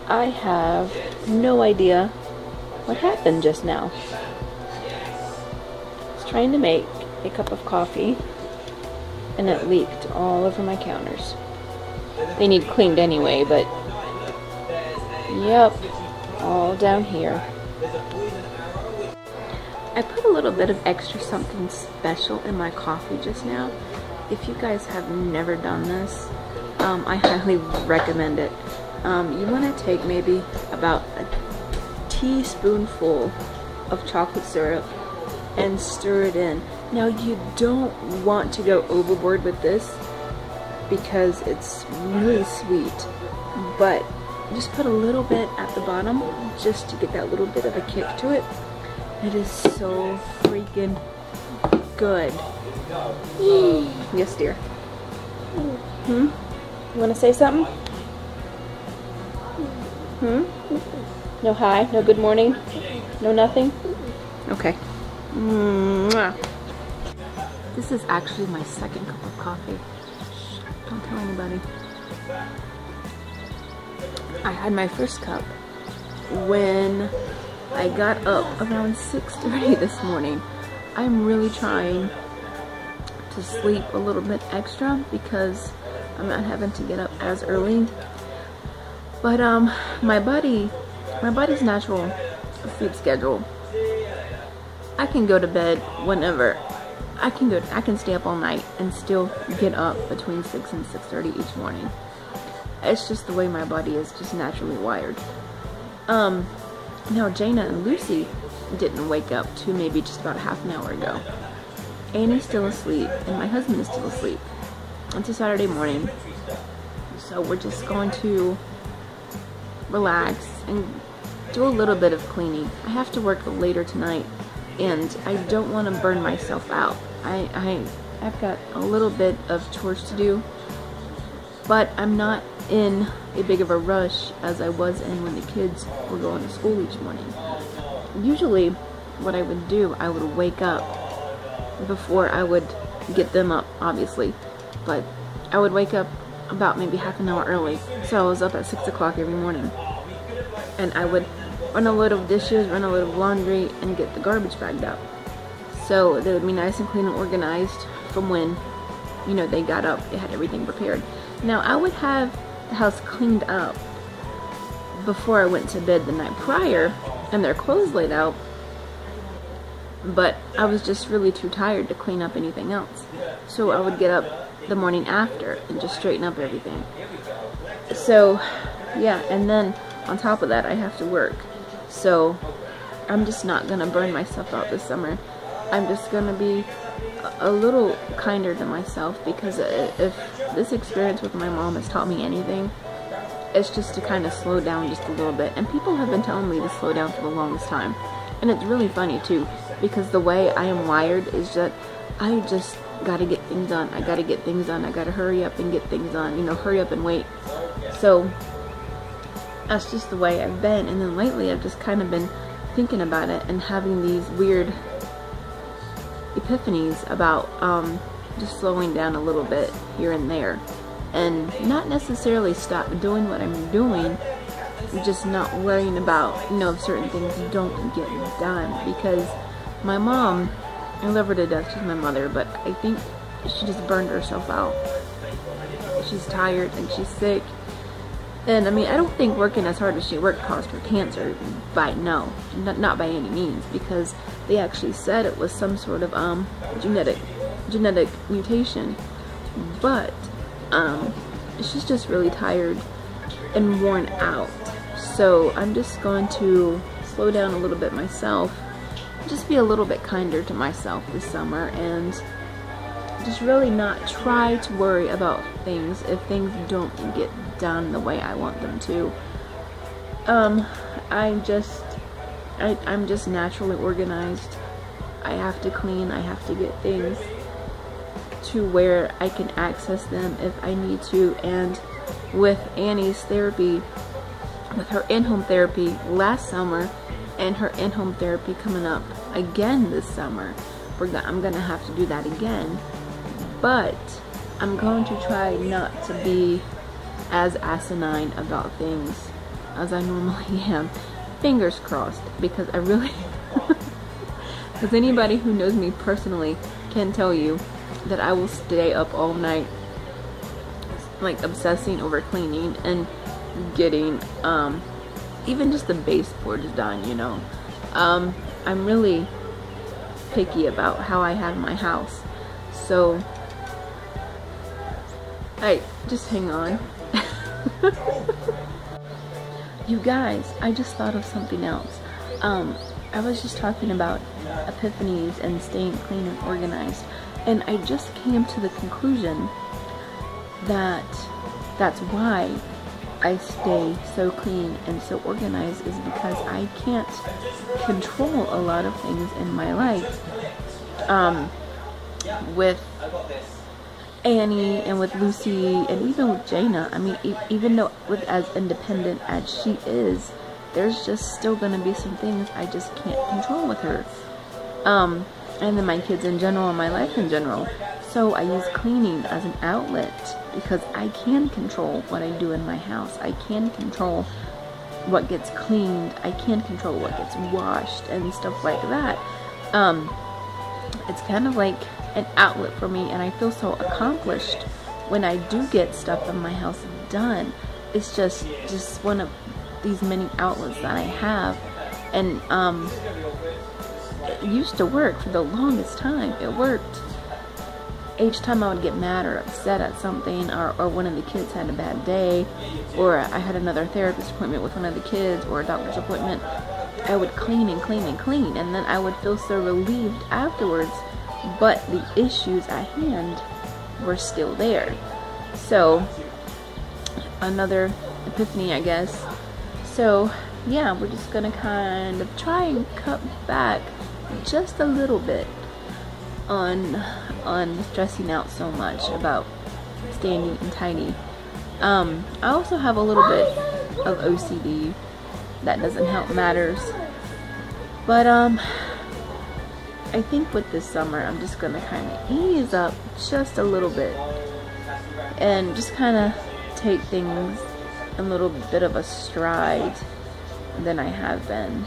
I have no idea what happened just now. I was trying to make a cup of coffee and it leaked all over my counters. They need cleaned anyway, but yep, all down here. I put a little bit of extra something special in my coffee just now. If you guys have never done this, I highly recommend it. You want to take maybe about a teaspoonful of chocolate syrup and stir it in. Now you don't want to go overboard with this because it's really sweet, but just put a little bit at the bottom just to get that little bit of a kick to it. It is so freaking good. Yes, dear. You want to say something? No hi? No good morning? No nothing? Okay. This is actually my second cup of coffee. Shh, don't tell anybody. I had my first cup when I got up around 6:30 this morning. I'm really trying to sleep a little bit extra because I'm not having to get up as early. But my body's natural sleep schedule, I can go to bed whenever. I can stay up all night and still get up between 6 and 6:30 each morning. It's just the way my body is just naturally wired. Now Jaina and Lucy didn't wake up to maybe just about half an hour ago. Annie's still asleep and my husband is still asleep. It's a Saturday morning, so we're just going to relax and do a little bit of cleaning. I have to work later tonight and I don't want to burn myself out. I've got a little bit of chores to do, but I'm not in a big of a rush as I was in when the kids were going to school each morning. Usually what I would do, I would wake up before I would get them up, obviously, but I would wake up about maybe half an hour early, so I was up at 6 o'clock every morning, and I would run a load of dishes, run a load of laundry, and get the garbage bagged up, so they would be nice and clean and organized from when, you know, they got up. They had everything prepared. Now I would have the house cleaned up before I went to bed the night prior and their clothes laid out, but I was just really too tired to clean up anything else, so I would get up the morning after and just straighten up everything. So yeah, and then on top of that I have to work, so I'm just not gonna burn myself out this summer. I'm just gonna be a little kinder to myself, because if this experience with my mom has taught me anything, it's just to kind of slow down just a little bit. And people have been telling me to slow down for the longest time, and it's really funny too, because the way I am wired is that I just gotta get things done. I gotta get things done. I gotta hurry up and get things done, you know, hurry up and wait. So that's just the way I've been. And then lately I've just kind of been thinking about it and having these weird epiphanies about just slowing down a little bit here and there, and not necessarily stop doing what I'm doing, just not worrying about, you know, if certain things don't get done. Because my mom, I love her to death, she's my mother, but I think she just burned herself out. She's tired and she's sick, and I mean, I don't think working as hard as she worked caused her cancer, not by any means, because they actually said it was some sort of genetic mutation, but she's just really tired and worn out. So I'm just going to slow down a little bit myself, just be a little bit kinder to myself this summer, and just really not try to worry about things if things don't get done the way I want them to. I'm just naturally organized. I have to clean, I have to get things to where I can access them if I need to. And with Annie's therapy, with her in-home therapy last summer and her in-home therapy coming up again this summer, I'm gonna have to do that again, but I'm going to try not to be as asinine about things. as I normally am. Fingers crossed, because I really, because anybody who knows me personally can tell you that I will stay up all night, like obsessing over cleaning and getting even just the baseboards done, you know. I'm really picky about how I have my house, so just hang on. You guys, I just thought of something else. I was just talking about epiphanies and staying clean and organized, and I just came to the conclusion that that's why I stay so clean and so organized, is because I can't control a lot of things in my life. With Annie and with Lucy and even with Jaina, I mean, even though with as independent as she is, there's just still gonna be some things I just can't control with her. And then my kids in general and my life in general. So I use cleaning as an outlet because I can control what I do in my house. I can control what gets cleaned. I can control what gets washed and stuff like that. It's kind of like an outlet for me, and I feel so accomplished when I do get stuff in my house done. It's just one of these many outlets that I have, and it used to work for the longest time. It worked. Each time I would get mad or upset at something, or one of the kids had a bad day, or I had another therapist appointment with one of the kids, or a doctor's appointment, I would clean and clean and clean, and then I would feel so relieved afterwards, but the issues at hand were still there. So, another epiphany, I guess. So, yeah, we're just gonna kind of try and cut back just a little bit on stressing out so much about staying neat and tidy. I also have a little bit of OCD. That doesn't help matters. But I think with this summer, I'm just gonna kind of ease up just a little bit and just kind of take things a little bit of a stride than I have been.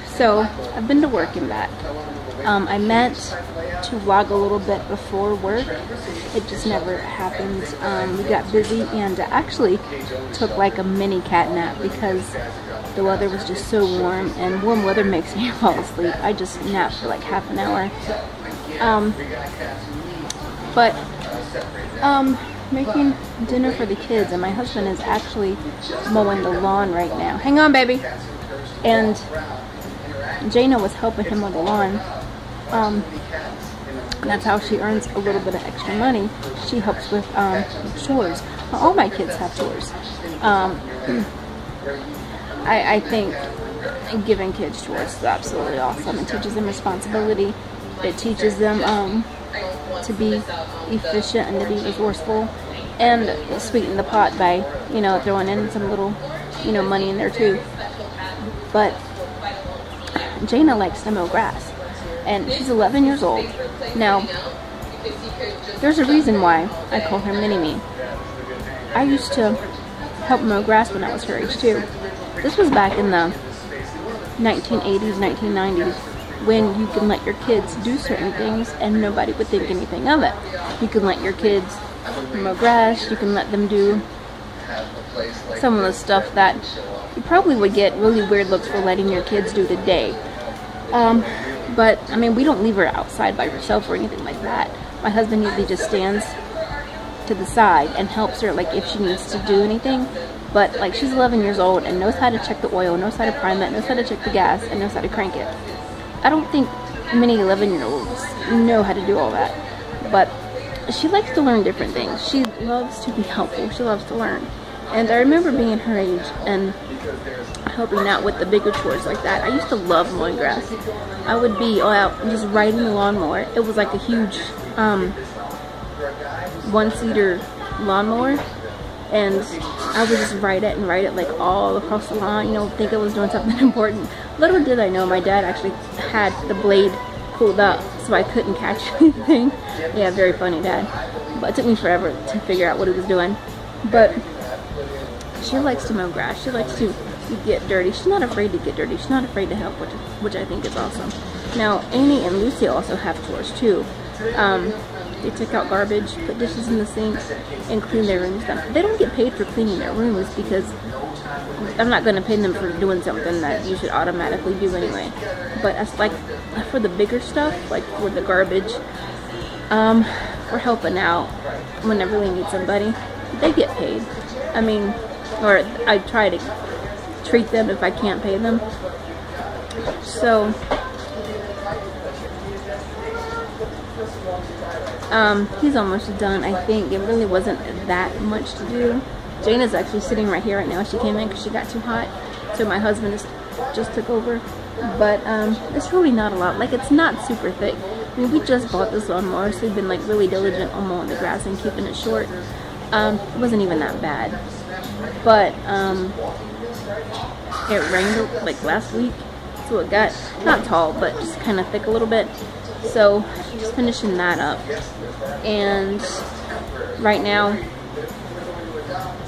So I've been to work and back. I meant to vlog a little bit before work. It just never happened. We got busy, and I actually took like a mini cat nap because the weather was just so warm, and warm weather makes me fall asleep. I just napped for like half an hour. Making dinner for the kids, and my husband is actually mowing the lawn right now. Hang on, baby. And Jaina was helping him with the lawn. That's how she earns a little bit of extra money. She helps with chores. Well, all my kids have chores. I think giving kids chores is absolutely awesome. It teaches them responsibility. It teaches them to be efficient and to be resourceful, and sweeten the pot by, you know, throwing in some little, you know, money in there too. But Jaina likes to mow grass, and she's 11 years old. Now, there's a reason why I call her Mini-Me. I used to help mow grass when I was her age too. This was back in the 1980s, 1990s, when you can let your kids do certain things and nobody would think anything of it. You can let your kids mow grass, you can let them do some of the stuff that you probably would get really weird looks for letting your kids do today. But, I mean, we don't leave her outside by herself or anything like that. My husband usually just stands to the side and helps her, like, if she needs to do anything. But, like, she's 11 years old and knows how to check the oil, knows how to prime it, knows how to check the gas, and knows how to crank it. I don't think many 11-year-olds know how to do all that. But she likes to learn different things. She loves to be helpful. She loves to learn. And I remember being her age and helping out with the bigger chores like that. I used to love mowing grass. I would be out just riding the lawnmower. It was like a huge one-seater lawnmower, and I would just ride it and ride it like all across the lawn, you know, think I was doing something important. Little did I know my dad actually had the blade pulled up so I couldn't catch anything. Yeah, very funny dad. But it took me forever to figure out what he was doing. But She likes to mow grass. She likes to get dirty. She's not afraid to get dirty. She's not afraid to help, which I think is awesome. Now, Annie and Lucy also have chores too. They take out garbage, put dishes in the sink, and clean their rooms. They don't get paid for cleaning their rooms because I'm not going to pay them for doing something that you should automatically do anyway. But as like for the bigger stuff, like for the garbage, for helping out whenever we need somebody, they get paid. I mean, or I try to treat them if I can't pay them. So he's almost done, I think. It really wasn't that much to do. Jana's actually sitting right here right now. She came in because she got too hot, so my husband just took over. But it's really not a lot. Like, it's not super thick. I mean, we just bought this lawnmower, so we've been like really diligent on mowing the grass and keeping it short. It wasn't even that bad. But it rained like last week, so it got not tall, but just kind of thick a little bit. So just finishing that up, and right now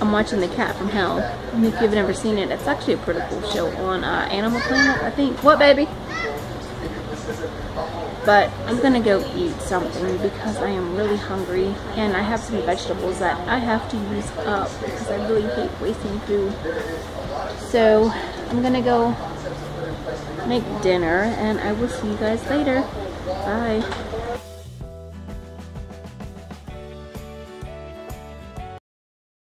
I'm watching The Cat from Hell. And if you've never seen it, it's actually a pretty cool show on Animal Planet, I think. What, baby? But I'm gonna go eat something because I am really hungry, and I have some vegetables that I have to use up because I really hate wasting food. So I'm gonna go make dinner, and I will see you guys later. Bye.